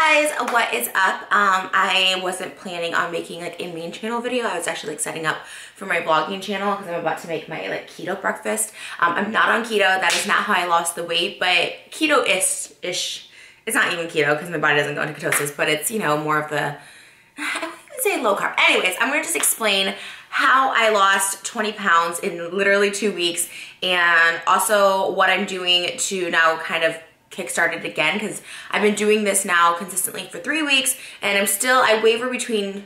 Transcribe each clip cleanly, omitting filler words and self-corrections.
guys, what is up? I wasn't planning on making like a main channel video. I was actually like setting up for my vlogging channel because I'm about to make my like keto breakfast. I'm not on keto. That is not how I lost the weight, but keto-ish. It's not even keto because my body doesn't go into ketosis, but it's, you know, more of the, I wouldn't even say low carb. Anyways, I'm gonna just explain how I lost 20 pounds in literally 2 weeks, and also what I'm doing to now kind of kickstart it again, because I've been doing this now consistently for 3 weeks, and I waver between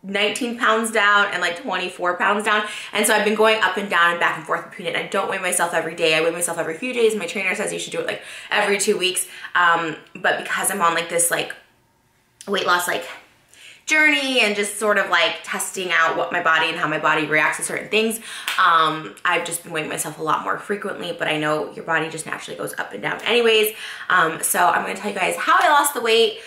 19 pounds down and like 24 pounds down. And so I've been going up and down and back and forth between it. I don't weigh myself every day. I weigh myself every few days. My trainer says you should do it like every 2 weeks. But because I'm on like this like weight loss like journey and just sort of like testing out what my body and how my body reacts to certain things, I've just been weighing myself a lot more frequently, but I know your body just naturally goes up and down anyways. So I'm gonna tell you guys how I lost the weight,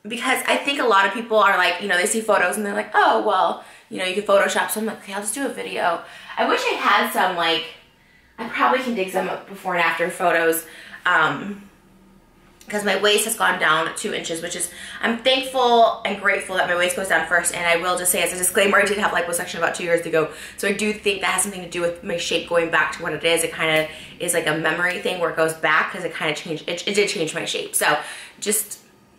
because I think a lot of people are like, you know, they see photos and they're like, oh, well, you know, you can Photoshop. So I'm like, okay, I'll just do a video. I wish I had some, like, I probably can dig some up before and after photos, because my waist has gone down 2 inches, which is, I'm thankful and grateful that my waist goes down first. And I will just say as a disclaimer, I did have liposuction about 2 years ago. So I do think that has something to do with my shape going back to what it is. It kind of is like a memory thing where it goes back, because it kind of changed, it did change my shape. So just,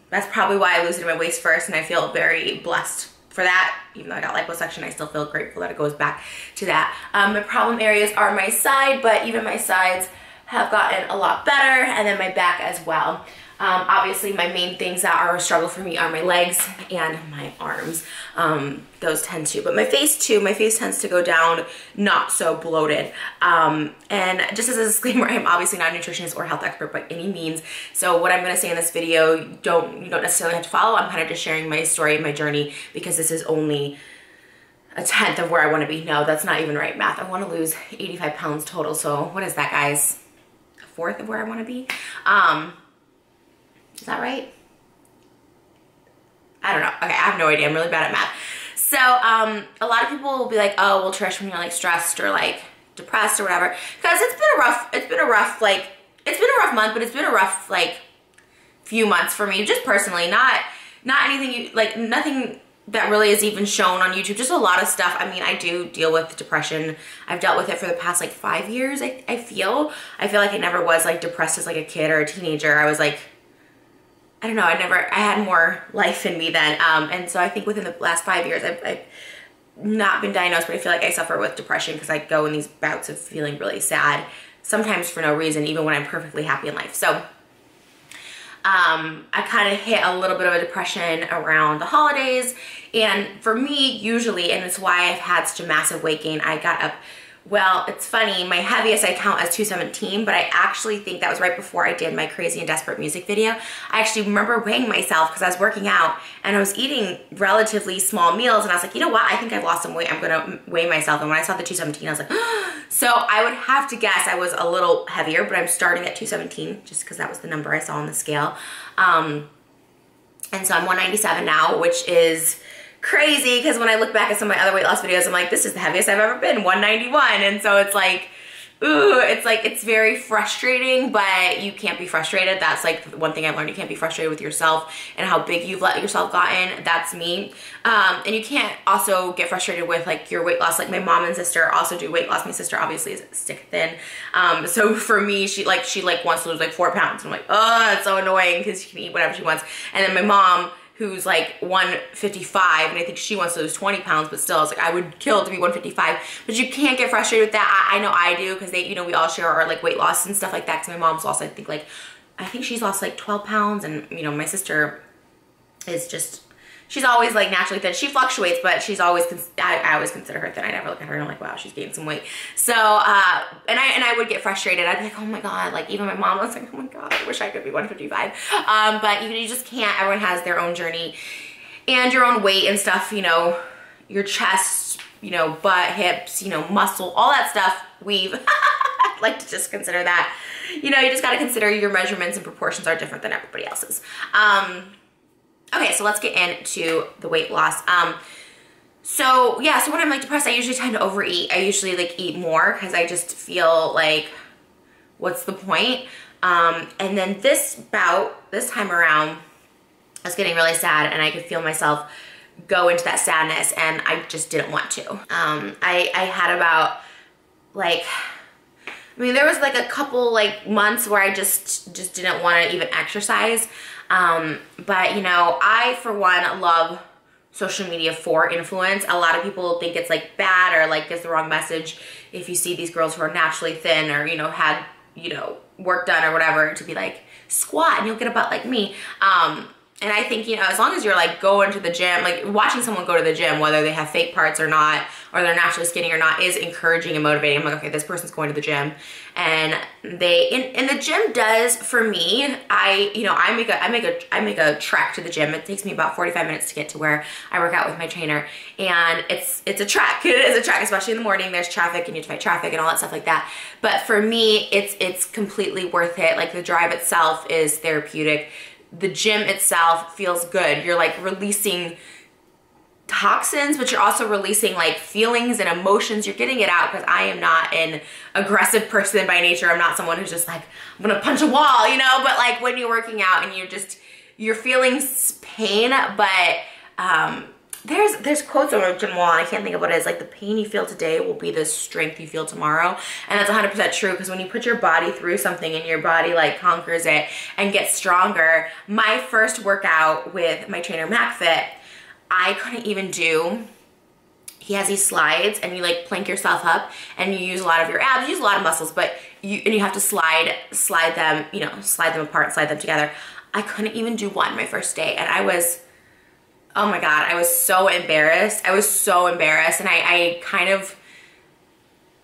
that's probably why I lose it in my waist first, and I feel very blessed for that. Even though I got liposuction, I still feel grateful that it goes back to that. My problem areas are my side, but even my sides have gotten a lot better, and then my back as well. Obviously my main things that are a struggle for me are my legs and my arms. Those tend to, but my face too, my face tends to go down not so bloated. And just as a disclaimer, I'm obviously not a nutritionist or health expert by any means. So what I'm gonna say in this video, you don't necessarily have to follow. I'm kind of just sharing my story and my journey, because this is only a tenth of where I wanna be. No, that's not even right math. I wanna lose 85 pounds total. So what is that, guys? A fourth of where I wanna be? Is that right? I don't know. Okay, I have no idea. I'm really bad at math. So a lot of people will be like, oh, well, Trish, when you're like stressed or like depressed or whatever, because it's been a rough month, but it's been a rough like few months for me, just personally. Not anything like nothing that really is even shown on YouTube, just a lot of stuff. I mean, I do deal with depression. I've dealt with it for the past like 5 years. I feel like I never was like depressed as like a kid or a teenager. I was like, I don't know, I had more life in me then. And so I think within the last 5 years, I've not been diagnosed, but I feel like I suffer with depression because I go in these bouts of feeling really sad, sometimes for no reason, even when I'm perfectly happy in life. So I kind of hit a little bit of a depression around the holidays. And for me, usually, and it's why I've had such a massive weight gain, I got up, well, it's funny, my heaviest I count as 217, but I actually think that was right before I did my Crazy and Desperate music video. I actually remember weighing myself because I was working out and I was eating relatively small meals, and I was like, you know what, I think I've lost some weight, I'm gonna weigh myself. And when I saw the 217, I was like, so I would have to guess I was a little heavier, but I'm starting at 217 just because that was the number I saw on the scale. And so I'm 197 now, which is crazy, because when I look back at some of my other weight loss videos, I'm like, this is the heaviest I've ever been, 191. And so it's like, ooh, it's very frustrating, but you can't be frustrated. That's like one thing I've learned. You can't be frustrated with yourself and how big you've let yourself gotten. That's me. And you can't also get frustrated with like your weight loss. Like my mom and sister also do weight loss. My sister obviously is stick thin. So for me, she wants to lose like 4 pounds. I'm like, oh, it's so annoying because she can eat whatever she wants. And then my mom, who's like 155, and I think she wants to lose 20 pounds, but still, I was like, I would kill to be 155. But you can't get frustrated with that. I know I do, because they, you know, we all share our like weight loss and stuff like that. Because my mom's lost, I think she's lost like 12 pounds, and you know, my sister is just, she's always like naturally thin. She fluctuates, but she's always, I always consider her thin. I never look at her and I'm like, wow, she's gained some weight. So, and I would get frustrated. I'd be like, oh my God, like even my mom was like, oh my God, I wish I could be 155. But you just can't. Everyone has their own journey and your own weight and stuff, you know, your chest, you know, butt, hips, you know, muscle, all that stuff, weave. I'd like to just consider that. You know, you just got to consider your measurements and proportions are different than everybody else's. Okay, so let's get into the weight loss. So yeah, so when I'm like depressed, I usually tend to overeat. I usually like eat more because I just feel like, what's the point? And then this time around, I was getting really sad, and I could feel myself go into that sadness, and I just didn't want to. I had about like, I mean, there was like a couple like months where I just didn't want to even exercise. But you know, I for one love social media for influence. A lot of people think it's like bad or like gives the wrong message if you see these girls who are naturally thin or, you know, had, you know, work done or whatever, to be like, squat and you'll get a butt like me. And I think, you know, as long as you're like going to the gym, like watching someone go to the gym, whether they have fake parts or not, or they're naturally skinny or not, is encouraging and motivating. I'm like, okay, this person's going to the gym. And and the gym does for me, I make a trek to the gym. It takes me about 45 minutes to get to where I work out with my trainer. And it's a trek. It is a trek, especially in the morning. There's traffic and you have to fight traffic and all that stuff like that. But for me, it's completely worth it. Like the drive itself is therapeutic. The gym itself feels good. You're like releasing toxins, but you're also releasing like feelings and emotions. You're getting it out, because I am not an aggressive person by nature. I'm not someone who's just like, I'm gonna punch a wall, you know? But like when you're working out and you're feeling pain, but there's quotes on my gym wall, and I can't think of what it is, like the pain you feel today will be the strength you feel tomorrow. And that's 100% true, because when you put your body through something and your body like conquers it and gets stronger. My first workout with my trainer MacFit, I couldn't even do, he has these slides and you like plank yourself up and you use a lot of your abs, you use a lot of muscles, but you have to slide them, you know, slide them apart, slide them together. I couldn't even do one my first day, and I was, oh my God, I was so embarrassed. I was so embarrassed, and I kind of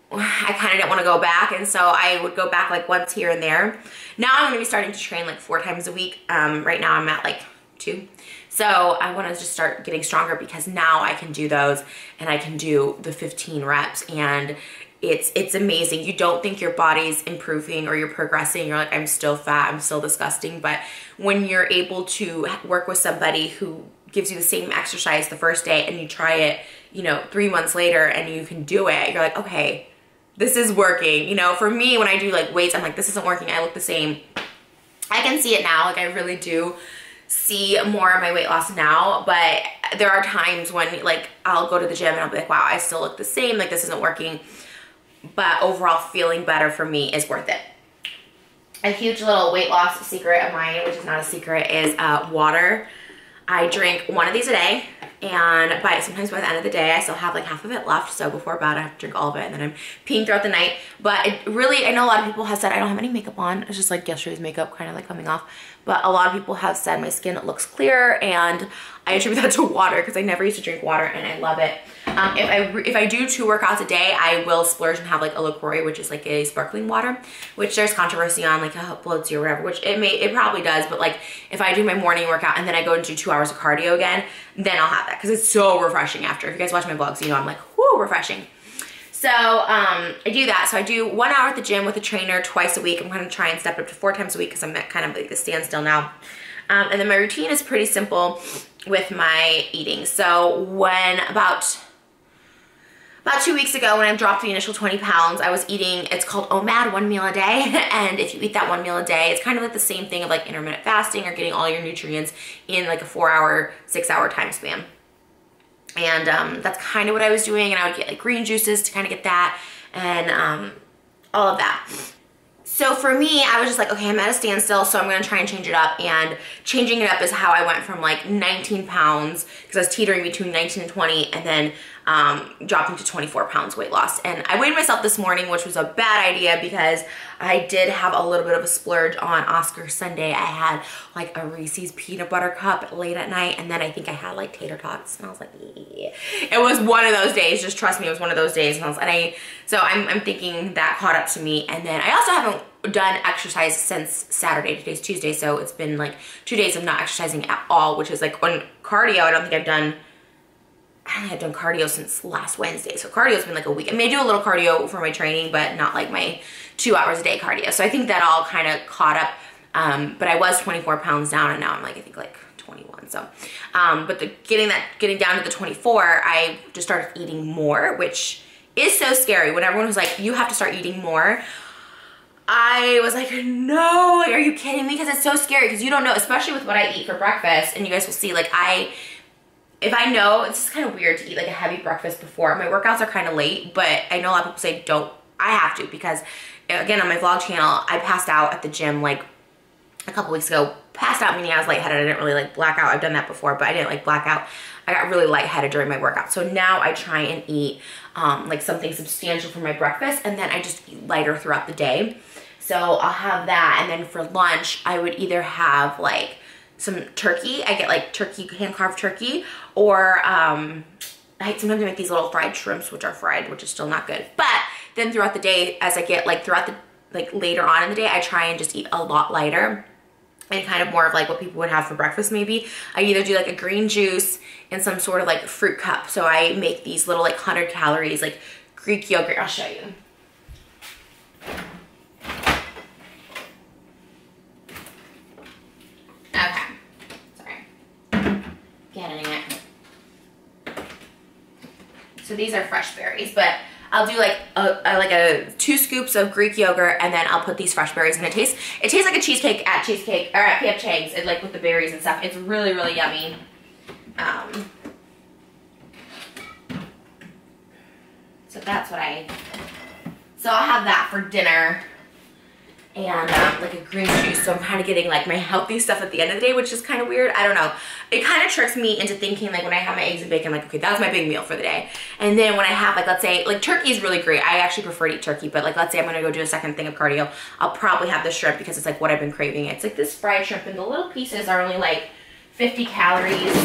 didn't want to go back, and so I would go back like once here and there. Now I'm going to be starting to train like 4 times a week. Right now I'm at like 2. So I want to just start getting stronger, because now I can do those, and I can do the 15 reps, and it's amazing. You don't think your body's improving or you're progressing. You're like, I'm still fat, I'm still disgusting. But when you're able to work with somebody who gives you the same exercise the first day, and you try it, you know, 3 months later and you can do it, you're like, okay, this is working. You know, for me, when I do like weights, I'm like, this isn't working. I look the same. I can see it now. Like I really do see more of my weight loss now, but there are times when like I'll go to the gym and I'll be like, wow, I still look the same. Like this isn't working. But overall, feeling better for me is worth it. A huge little weight loss secret of mine, which is not a secret, is water. I drink 1 of these a day, and sometimes by the end of the day, I still have like half of it left. So before bed, I have to drink all of it, and then I'm peeing throughout the night. But it really, I know a lot of people have said I don't have any makeup on. It's just like yesterday's makeup kind of like coming off. But a lot of people have said my skin looks clear, and I attribute that to water, because I never used to drink water, and I love it. If I do 2 workouts a day, I will splurge and have like a LaCroix, which is like a sparkling water, which there's controversy on, like how it bloats you or whatever, which it probably does. But like if I do my morning workout and then I go and do 2 hours of cardio again, then I'll have that, because it's so refreshing after. If you guys watch my vlogs, you know I'm like, whoo, refreshing. So I do that. So I do 1 hour at the gym with a trainer twice a week. I'm going to try and step up to 4 times a week, because I'm at kind of like a standstill now. And then my routine is pretty simple with my eating. So when about 2 weeks ago, when I dropped the initial 20 pounds, I was eating, it's called OMAD, 1 meal a day. And if you eat that 1 meal a day, it's kind of like the same thing of like intermittent fasting, or getting all your nutrients in like a 4-hour, 6-hour time span. And that's kind of what I was doing. And I would get like green juices to kind of get that, and all of that. So for me, I was just like, okay, I'm at a standstill, so I'm gonna try and change it up. And changing it up is how I went from like 19 pounds, because I was teetering between 19 and 20, and then dropping to 24 pounds weight loss. And I weighed myself this morning, which was a bad idea, because I did have a little bit of a splurge on Oscar Sunday. I had like a Reese's peanut butter cup late at night, and then I think I had like tater tots, and I was like, yeah. It was one of those days, just trust me, it was one of those days. So I'm thinking that caught up to me. And then I also haven't done exercise since Saturday. Today's Tuesday, so it's been like 2 days of not exercising at all, which is like on cardio. I don't think I've done cardio since last Wednesday. So cardio's been like a week. I mean, I do a little cardio for my training, but not like my 2 hours a day cardio. So I think that all kind of caught up. But I was 24 pounds down, and now I'm like, I think like 21. So, but getting down to the 24, I just started eating more, which is so scary. When everyone was like, you have to start eating more, I was like, no, like, are you kidding me? Because it's so scary because you don't know, especially with what I eat for breakfast. And you guys will see, like, if I know, it's just kind of weird to eat like a heavy breakfast before. My workouts are kind of late, but I know a lot of people say don't. I have to because, again, on my vlog channel, I passed out at the gym like a couple weeks ago. Passed out meaning I was lightheaded. I didn't really like black out. I've done that before, but I didn't like black out. I got really lightheaded during my workout. So now I try and eat like something substantial for my breakfast, and then I just eat lighter throughout the day. So I'll have that, and then for lunch, I would either have like some turkey. I get like turkey, hand-carved turkey, or sometimes I make these little fried shrimps, which are fried, which is still not good. But then throughout the day, as I get like throughout the, like later on in the day, I try and just eat a lot lighter and kind of more of like what people would have for breakfast maybe. I either do like a green juice and some sort of like fruit cup. So I make these little like 100 calories, like Greek yogurt. I'll show you. Okay, sorry, getting it. So these are fresh berries, but I'll do like a 2 scoops of Greek yogurt, and then I'll put these fresh berries in. It tastes like a cheesecake at Cheesecake, or at P.F. Chang's, and like with the berries and stuff. It's really, really yummy. So that's what so I'll have that for dinner. And like a green juice, so I'm kind of getting like my healthy stuff at the end of the day, which is kind of weird. I don't know. It kind of tricks me into thinking like when I have my eggs and bacon, like, okay, that was my big meal for the day. And then when I have like, let's say, like turkey is really great. I actually prefer to eat turkey, but like, let's say I'm gonna go do a second thing of cardio, I'll probably have the shrimp because it's like what I've been craving. It's like this fried shrimp, and the little pieces are only like 50 calories.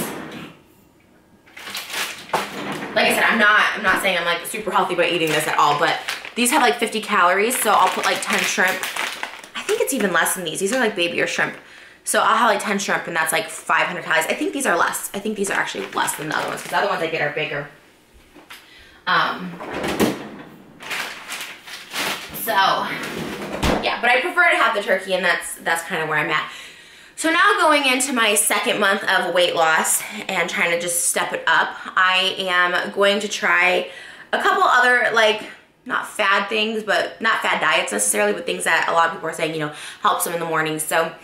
Like I said, I'm not saying I'm like super healthy by eating this at all, but these have like 50 calories, so I'll put like 10 shrimp. I think it's even less than these. These are like babier shrimp. So I'll have like 10 shrimp, and that's like 500 calories. I think these are less. I think these are actually less than the other ones, because the other ones I get are bigger. So yeah, but I prefer to have the turkey, and that's kind of where I'm at. So now going into my second month of weight loss and trying to just step it up, I am going to try a couple other like, not fad things, but not fad diets necessarily, but things that a lot of people are saying, you know, helps them in the morning. So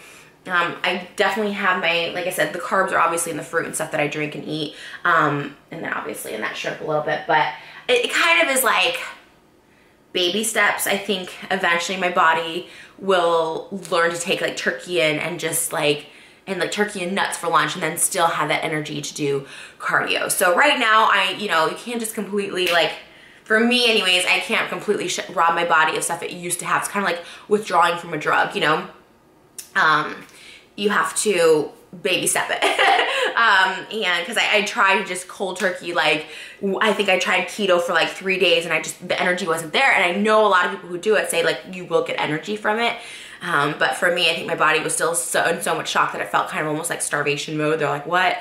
I definitely have my, like I said, the carbs are obviously in the fruit and stuff that I drink and eat. And then obviously in that shrimp a little bit, but it kind of is like baby steps. I think eventually my body will learn to take like turkey in and just like, and like turkey and nuts for lunch, and then still have that energy to do cardio. So right now you know, you can't just completely like, for me anyways, I can't completely rob my body of stuff it used to have. It's kind of like withdrawing from a drug, you know? You have to baby step it. And because I tried just cold turkey, like I think I tried keto for like 3 days, and the energy wasn't there. And I know a lot of people who do it say like you will get energy from it. But for me, I think my body was still in so much shock that it felt kind of almost like starvation mode. They're like, what?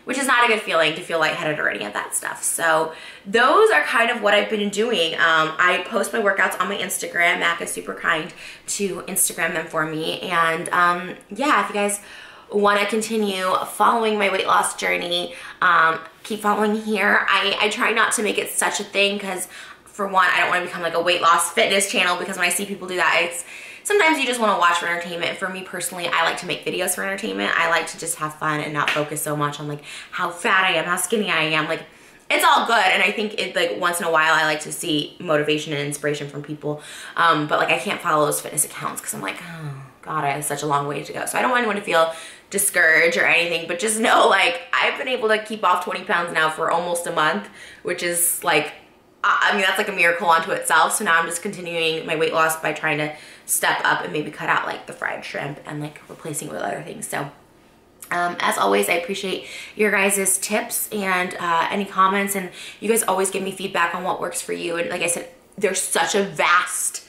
Which is not a good feeling, to feel lightheaded or any of that stuff. So those are kind of what I've been doing. I post my workouts on my Instagram. Mac is super kind to Instagram them for me. And yeah, if you guys want to continue following my weight loss journey, keep following here. I try not to make it such a thing because, for one, I don't want to become like a weight loss fitness channel, because when I see people do that, sometimes you just want to watch for entertainment. For me personally, I like to make videos for entertainment. I like to just have fun and not focus so much on like how fat I am, how skinny I am. Like, it's all good, and I think it like once in a while I like to see motivation and inspiration from people. But like I can't follow those fitness accounts because I'm like, oh God, I have such a long way to go. So I don't want anyone to feel discouraged or anything, but just know like I've been able to keep off 20 pounds now for almost a month, which is like, I mean, that's like a miracle unto itself. So now I'm just continuing my weight loss by trying to step up and maybe cut out like the fried shrimp and like replacing it with other things. So as always, I appreciate your guys' tips and any comments, and you guys always give me feedback on what works for you. And like I said, there's such a vast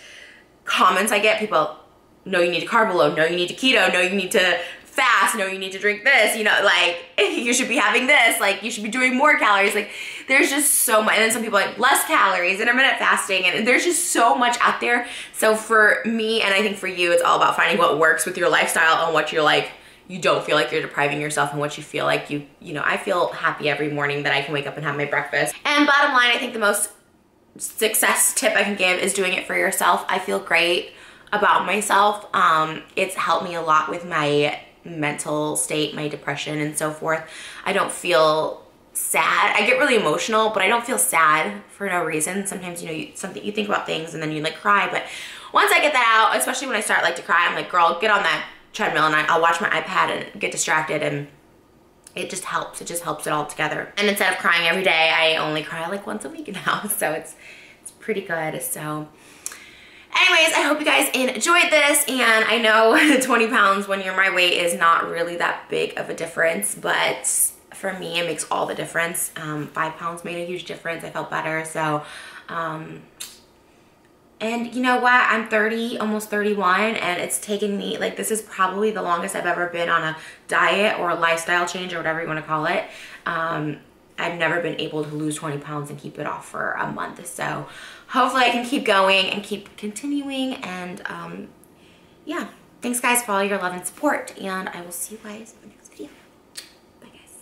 comments I get. People, no, you need to carb load, no, you need to keto, no, you need to fast, no, you need to drink this, you know, like you should be having this, like you should be doing more calories. Like there's just so much. And then some people like less calories, intermittent fasting, and there's just so much out there. So for me, and I think for you, it's all about finding what works with your lifestyle and what you're like, you don't feel like you're depriving yourself, and what you feel like you know, I feel happy every morning that I can wake up and have my breakfast. And bottom line, I think the most success tip I can give is doing it for yourself. I feel great about myself. It's helped me a lot with my mental state, my depression and so forth. I don't feel sad. I get really emotional, but I don't feel sad for no reason. Sometimes, you know, you think about things and then you like cry, but once I get that out, especially when I start like to cry, I'm like, girl, get on that treadmill and I'll watch my iPad and get distracted, and it just helps. It just helps it all together. And instead of crying every day, I only cry like once a week now. So it's pretty good. So anyways, I hope you guys enjoyed this. And I know 20 pounds when you're my weight is not really that big of a difference, but for me, it makes all the difference. 5 pounds made a huge difference. I felt better. So, and you know what? I'm 30, almost 31, and it's taken me, like, this is probably the longest I've ever been on a diet or a lifestyle change or whatever you want to call it. I've never been able to lose 20 pounds and keep it off for a month. So hopefully I can keep going and keep continuing. And yeah, thanks guys for all your love and support, and I will see you guys in the next video.